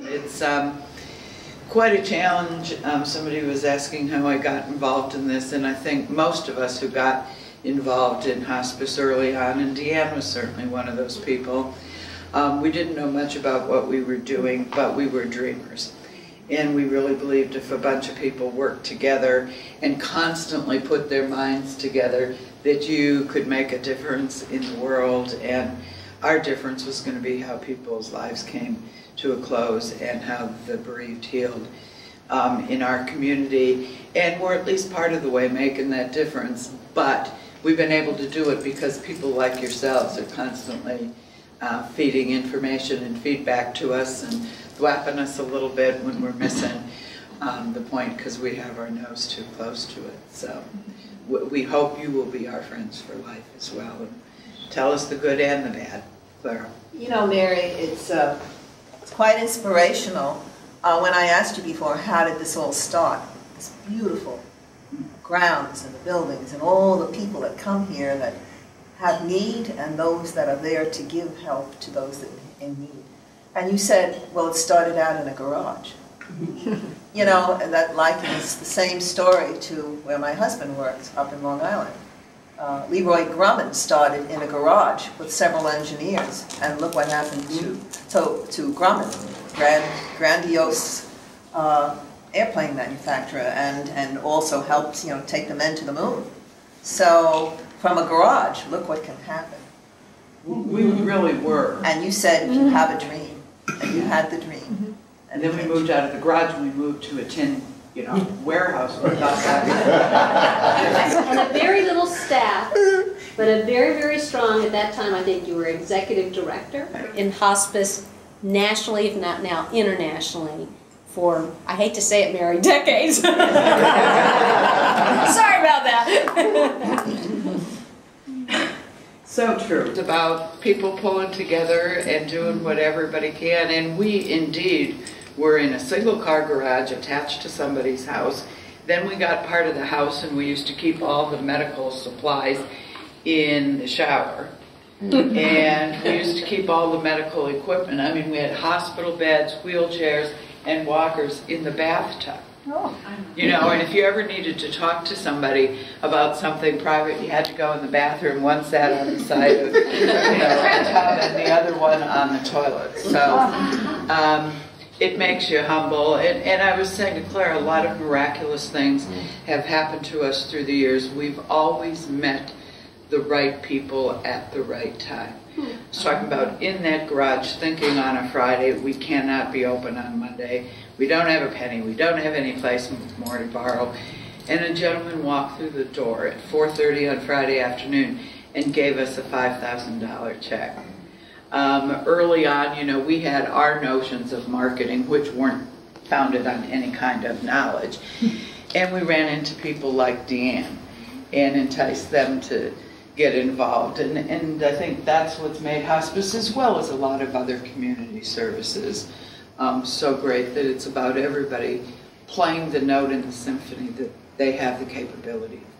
It's quite a challenge. Somebody was asking how I got involved in this, and I think most of us who got involved in hospice early on, and Deanne was certainly one of those people, we didn't know much about what we were doing, but we were dreamers. And we really believed if a bunch of people worked together and constantly put their minds together, that you could make a difference in the world, and our difference was going to be how people's lives came to a close and how the bereaved healed in our community. And we're at least part of the way making that difference, but we've been able to do it because people like yourselves are constantly feeding information and feedback to us and thwapping us a little bit when we're missing the point because we have our nose too close to it. So we hope you will be our friends for life as well. And tell us the good and the bad. Clara. You know, Mary, it's quite inspirational. When I asked you before, how did this all start? This beautiful grounds and the buildings and all the people that come here that have need and those that are there to give help to those that are in need. And you said, well, it started out in a garage. You know, and that likens the same story to where my husband works up in Long Island. Leroy Grumman started in a garage with several engineers, and look what happened to Grumman, grandiose airplane manufacturer, and also helped, you know, take the men to the moon. So from a garage, look what can happen. We really were. And you said you have a dream. And you had the dream. And then we moved out of the garage and we moved to a tin, you know, warehouse. And a very little staff, but a very, very strong, at that time, I think you were executive director in hospice nationally, if not now internationally, for, I hate to say it, Mary, decades. Sorry about that. So true. It's about people pulling together and doing what everybody can. And we indeed were in a single car garage attached to somebody's house. Then we got part of the house and we used to keep all the medical supplies in the shower. And we used to keep all the medical equipment. I mean, we had hospital beds, wheelchairs, and walkers in the bathtub. Oh. You know, and if you ever needed to talk to somebody about something private, you had to go in the bathroom. One sat on the side of the tub and the other one on the toilet. So it makes you humble. And I was saying to Claire, a lot of miraculous things have happened to us through the years. We've always met the right people at the right time. I was talking about in that garage, thinking on a Friday, we cannot be open on Monday. We don't have a penny. We don't have any place more to borrow. And a gentleman walked through the door at 4:30 on Friday afternoon and gave us a $5,000 check. Early on, you know, we had our notions of marketing, which weren't founded on any kind of knowledge. And we ran into people like Deanne and enticed them to get involved. And I think that's what's made hospice, as well as a lot of other community services, so great, that it's about everybody playing the note in the symphony that they have the capability of